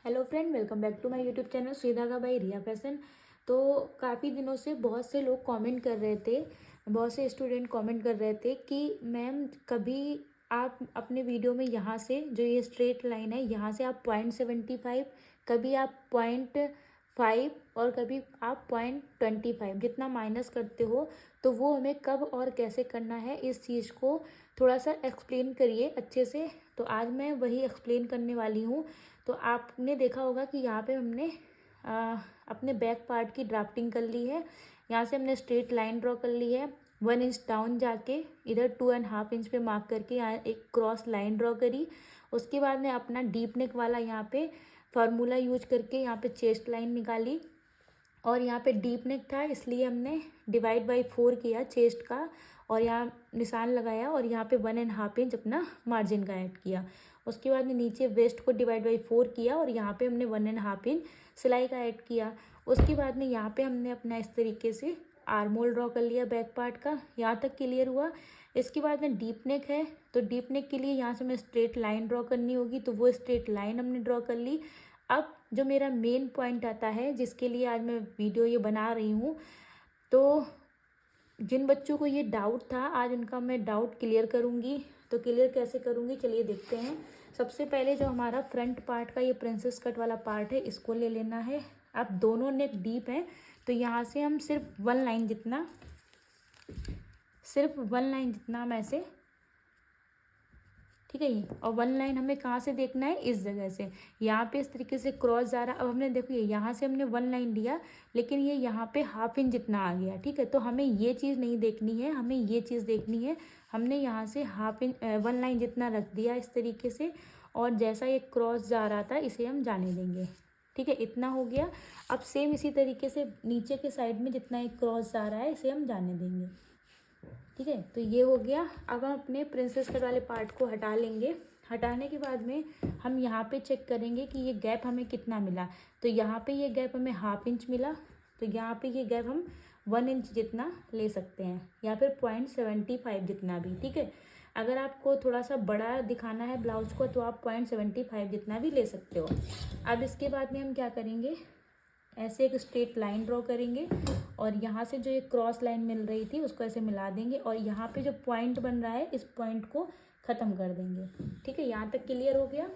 Hello friend, welcome back to my YouTube channel सुई धागा bye रिया fashion. तो काफ़ी दिनों से बहुत से लोग कमेंट कर रहे थे, बहुत से स्टूडेंट कमेंट कर रहे थे कि मैम कभी आप अपने वीडियो में यहाँ से जो ये स्ट्रेट लाइन है यहाँ से आप 0.75, कभी आप 0.5 और कभी आप 0.25 जितना माइनस करते हो, तो वो हमें कब और कैसे करना है इस चीज़ को थोड़ा सा एक्सप्लेन करिए अच्छे से। तो आज मैं वही एक्सप्लेन करने वाली हूँ। तो आपने देखा होगा कि यहाँ पे हमने अपने बैक पार्ट की ड्राफ्टिंग कर ली है। यहाँ से हमने स्ट्रेट लाइन ड्रॉ कर ली है, 1 इंच डाउन जाके इधर 2.5 इंच पे मार्क करके यहाँ एक क्रॉस लाइन ड्रॉ करी। उसके बाद में अपना डीप नेक वाला यहाँ पे फार्मूला यूज करके यहाँ पे चेस्ट लाइन निकाली, और यहाँ पे डीप नेक था इसलिए हमने डिवाइड बाई 4 किया चेस्ट का, और यहाँ निशान लगाया और यहाँ पे 1.5 इंच अपना मार्जिन का ऐड किया। उसके बाद में नीचे वेस्ट को डिवाइड बाई 4 किया और यहाँ पे हमने 1.5 इंच सिलाई का ऐड किया। उसके बाद में यहाँ पे हमने अपना इस तरीके से आर्म होल ड्रॉ कर लिया बैक पार्ट का। यहाँ तक क्लियर हुआ। इसके बाद में डीप नेक है, तो डीप नेक के लिए यहाँ से हमें स्ट्रेट लाइन ड्रॉ करनी होगी, तो वो स्ट्रेट लाइन हमने ड्रॉ कर ली। अब जो मेरा मेन पॉइंट आता है जिसके लिए आज मैं वीडियो ये बना रही हूँ, तो जिन बच्चों को ये डाउट था आज उनका मैं डाउट क्लियर करूँगी। तो क्लियर कैसे करूँगी चलिए देखते हैं। सबसे पहले जो हमारा फ्रंट पार्ट का ये प्रिंसेस कट वाला पार्ट है इसको ले लेना है। अब दोनों नेक डीप हैं, तो यहाँ से हम सिर्फ वन लाइन जितना हम ऐसे, ठीक है ये, और 1 लाइन हमें कहाँ से देखना है, इस जगह से। यहाँ पे इस तरीके से क्रॉस जा रहा। अब हमने देखो ये यहाँ से हमने 1 लाइन लिया, लेकिन ये यहाँ पे 1/2 इंच जितना आ गया, ठीक है। तो हमें ये चीज़ नहीं देखनी है, हमें ये चीज़ देखनी है। हमने यहाँ से 1 लाइन जितना रख दिया इस तरीके से, और जैसा ये क्रॉस जा रहा था इसे हम जाने देंगे, ठीक है। इतना हो गया। अब सेम इसी तरीके से नीचे के साइड में जितना एक क्रॉस जा रहा है इसे हम जाने देंगे, ठीक है। तो ये हो गया। अब हम अपने प्रिंसेस कट वाले पार्ट को हटा लेंगे। हटाने के बाद में हम यहाँ पे चेक करेंगे कि ये गैप हमें कितना मिला। तो यहाँ पे ये गैप हमें 1/2 इंच मिला, तो यहाँ पे ये गैप हम 1 इंच जितना ले सकते हैं, या फिर 0.75 जितना भी, ठीक है। अगर आपको थोड़ा सा बड़ा दिखाना है ब्लाउज को तो आप 0.75 जितना भी ले सकते हो। अब इसके बाद में हम क्या करेंगे, ऐसे एक स्ट्रेट लाइन ड्रॉ करेंगे, और यहाँ से जो एक क्रॉस लाइन मिल रही थी उसको ऐसे मिला देंगे, और यहाँ पे जो पॉइंट बन रहा है इस पॉइंट को ख़त्म कर देंगे, ठीक है। यहाँ तक क्लियर हो गया।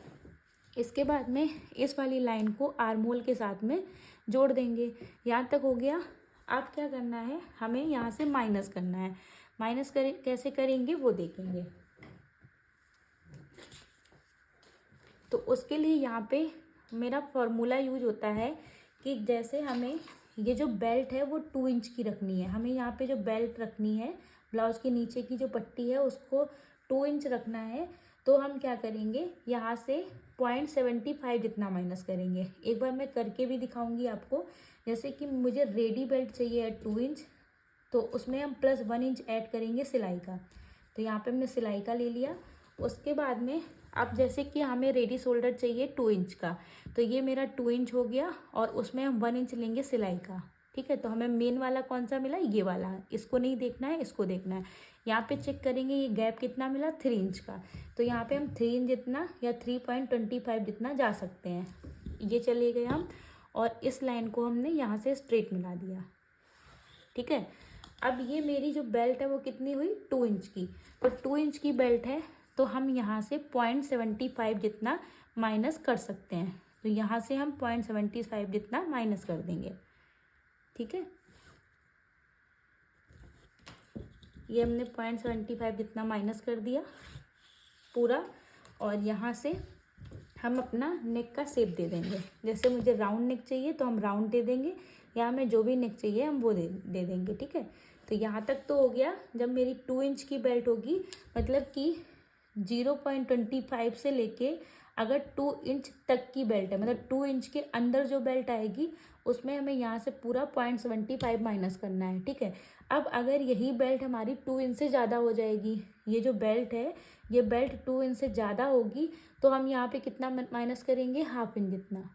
इसके बाद में इस वाली लाइन को आर्म होल के साथ में जोड़ देंगे। यहाँ तक हो गया। अब क्या करना है, हमें यहाँ से माइनस करना है। माइनस कैसे करेंगे वो देखेंगे। तो उसके लिए यहाँ पे मेरा फॉर्मूला यूज होता है कि जैसे हमें ये जो बेल्ट है वो 2 इंच की रखनी है। हमें यहाँ पे जो बेल्ट रखनी है, ब्लाउज के नीचे की जो पट्टी है उसको 2 इंच रखना है। तो हम क्या करेंगे, यहाँ से 0.75 जितना माइनस करेंगे। एक बार मैं करके भी दिखाऊंगी आपको। जैसे कि मुझे रेडी बेल्ट चाहिए है 2 इंच, तो उसमें हम प्लस 1 इंच ऐड करेंगे सिलाई का। तो यहाँ पे हमने सिलाई का ले लिया। उसके बाद में अब जैसे कि हमें रेडी शोल्डर चाहिए 2 इंच का, तो ये मेरा 2 इंच हो गया, और उसमें हम 1 इंच लेंगे सिलाई का, ठीक है। तो हमें मेन वाला कौन सा मिला, ये वाला। इसको नहीं देखना है, इसको देखना है। यहाँ पे चेक करेंगे ये गैप कितना मिला, 3 इंच का। तो यहाँ पे हम 3 इंच जितना या 3.25 जितना जा सकते हैं। ये चले गए हम, और इस लाइन को हमने यहाँ से स्ट्रेट मिला दिया, ठीक है। अब ये मेरी जो बेल्ट है वो कितनी हुई, 2 इंच की। तो 2 इंच की बेल्ट है, तो हम यहाँ से 0.75 जितना माइनस कर सकते हैं। तो यहाँ से हम 0.75 जितना माइनस कर देंगे, ठीक है। ये हमने 0.75 जितना माइनस कर दिया पूरा, और यहाँ से हम अपना नेक का शेप दे देंगे। जैसे मुझे राउंड नेक चाहिए तो हम राउंड दे देंगे, या हमें जो भी नेक चाहिए हम वो दे देंगे, ठीक है। तो यहाँ तक तो हो गया। जब मेरी 2 इंच की बेल्ट होगी, मतलब कि 0.25 से लेके अगर 2 इंच तक की बेल्ट है, मतलब 2 इंच के अंदर जो बेल्ट आएगी उसमें हमें यहाँ से पूरा 0.75 माइनस करना है, ठीक है। अब अगर यही बेल्ट हमारी 2 इंच से ज़्यादा हो जाएगी, ये जो बेल्ट है ये बेल्ट 2 इंच से ज़्यादा होगी, तो हम यहाँ पे कितना माइनस करेंगे, 1/2 इंच जितना,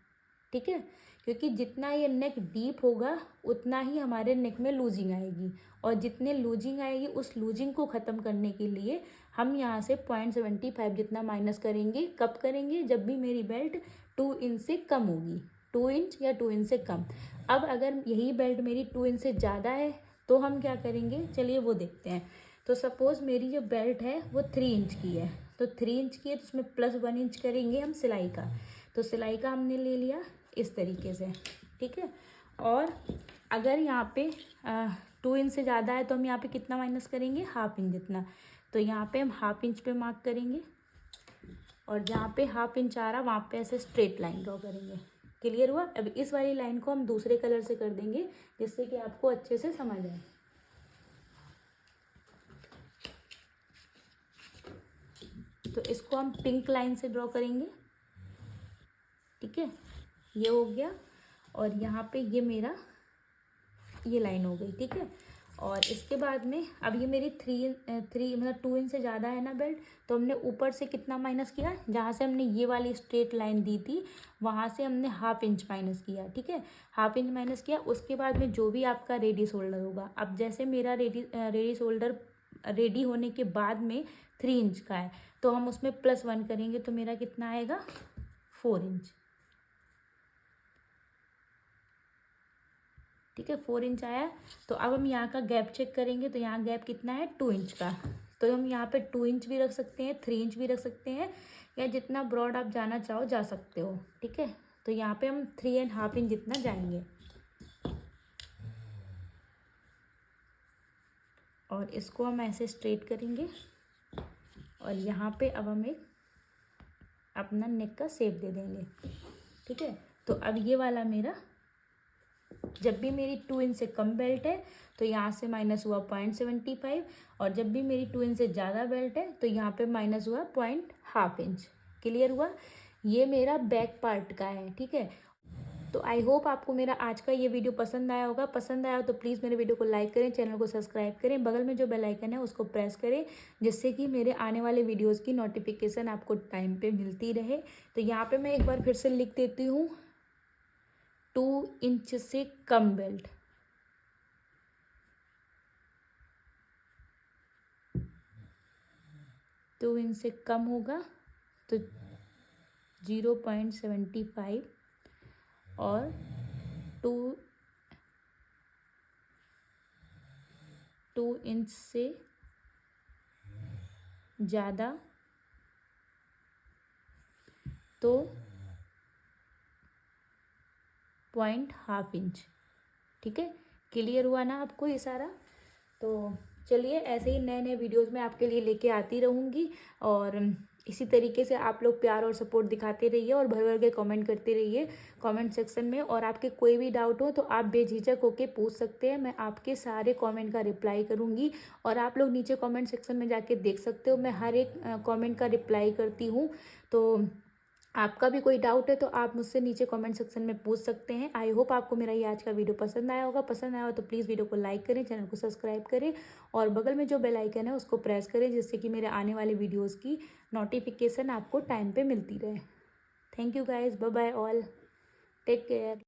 ठीक है। क्योंकि जितना ये नेक डीप होगा उतना ही हमारे नेक में लूजिंग आएगी, और जितने लूजिंग आएगी उस लूजिंग को ख़त्म करने के लिए हम यहाँ से 0.75 जितना माइनस करेंगे। कब करेंगे, जब भी मेरी बेल्ट 2 इंच से कम होगी, 2 इंच या 2 इंच से कम। अब अगर यही बेल्ट मेरी 2 इंच से ज़्यादा है तो हम क्या करेंगे, चलिए वो देखते हैं। तो सपोज़ मेरी जो बेल्ट है वो 3 इंच की है, तो 3 इंच की है तो उसमें +1 इंच करेंगे हम सिलाई का। तो सिलाई का हमने ले लिया इस तरीके से, ठीक है। और अगर यहाँ पे 2 इंच से ज़्यादा है तो हम यहाँ पे कितना माइनस करेंगे, ½ इंच जितना। तो यहाँ पे हम ½ इंच पे मार्क करेंगे और जहाँ पे ½ इंच आ रहा वहाँ पे ऐसे स्ट्रेट लाइन ड्रॉ करेंगे। क्लियर हुआ। अब इस वाली लाइन को हम दूसरे कलर से कर देंगे जिससे कि आपको अच्छे से समझ आए। तो इसको हम पिंक लाइन से ड्रॉ करेंगे, ठीक है, ये हो गया। और यहाँ पे ये मेरा ये लाइन हो गई, ठीक है। और इसके बाद में अब ये मेरी 3 मतलब 2 इंच से ज़्यादा है ना बेल्ट, तो हमने ऊपर से कितना माइनस किया, जहाँ से हमने ये वाली स्ट्रेट लाइन दी थी वहाँ से हमने ½ इंच माइनस किया, ठीक है। ½ इंच माइनस किया। उसके बाद में जो भी आपका रेडी शोल्डर होगा, अब जैसे मेरा रेडी शोल्डर रेडी होने के बाद में 3 इंच का है तो हम उसमें +1 करेंगे तो मेरा कितना आएगा, 4 इंच, ठीक है, 4 इंच आया। तो अब हम यहाँ का गैप चेक करेंगे तो यहाँ गैप कितना है, 2 इंच का। तो हम यहाँ पे 2 इंच भी रख सकते हैं, 3 इंच भी रख सकते हैं, या जितना ब्रॉड आप जाना चाहो जा सकते हो, ठीक है। तो यहाँ पे हम 3½ इंच जितना जाएंगे। और इसको हम ऐसे स्ट्रेट करेंगे और यहाँ पे अब हम एक अपना नेक का शेप दे देंगे, ठीक है। तो अब ये वाला मेरा, जब भी मेरी 2 इंच से कम बेल्ट है तो यहाँ से माइनस हुआ 0.75, और जब भी मेरी 2 इंच से ज़्यादा बेल्ट है तो यहाँ पे माइनस हुआ ½ इंच। क्लियर हुआ। ये मेरा बैक पार्ट का है, ठीक है। तो आई होप आपको मेरा आज का ये वीडियो पसंद आया होगा। पसंद आया हो तो प्लीज़ मेरे वीडियो को लाइक करें, चैनल को सब्सक्राइब करें, बगल में जो बेल आइकन है उसको प्रेस करें जिससे कि मेरे आने वाले वीडियोस की नोटिफिकेशन आपको टाइम पे मिलती रहे। तो यहाँ पे मैं एक बार फिर से लिख देती हूँ, 2 इंच से कम बेल्ट, तो इनसे कम होगा तो 0.75, और 2 इंच से ज़्यादा तो 0.5 इंच, ठीक है। क्लियर हुआ ना आपको ये सारा। तो चलिए ऐसे ही नए नए वीडियोस में आपके लिए लेके आती रहूँगी, और इसी तरीके से आप लोग प्यार और सपोर्ट दिखाते रहिए और भर भर के कमेंट करते रहिए कमेंट सेक्शन में। और आपके कोई भी डाउट हो तो आप बेझिझक होके पूछ सकते हैं, मैं आपके सारे कमेंट का रिप्लाई करूँगी। और आप लोग नीचे कमेंट सेक्शन में जाके देख सकते हो, मैं हर एक कमेंट का रिप्लाई करती हूँ। तो आपका भी कोई डाउट है तो आप मुझसे नीचे कमेंट सेक्शन में पूछ सकते हैं। आई होप आपको मेरा ये आज का वीडियो पसंद आया होगा। पसंद आया हो तो प्लीज़ वीडियो को लाइक करें, चैनल को सब्सक्राइब करें, और बगल में जो बेल आइकन है उसको प्रेस करें जिससे कि मेरे आने वाले वीडियोज़ की नोटिफिकेशन आपको टाइम पे मिलती रहे। Thank you guys, bye bye all, take care.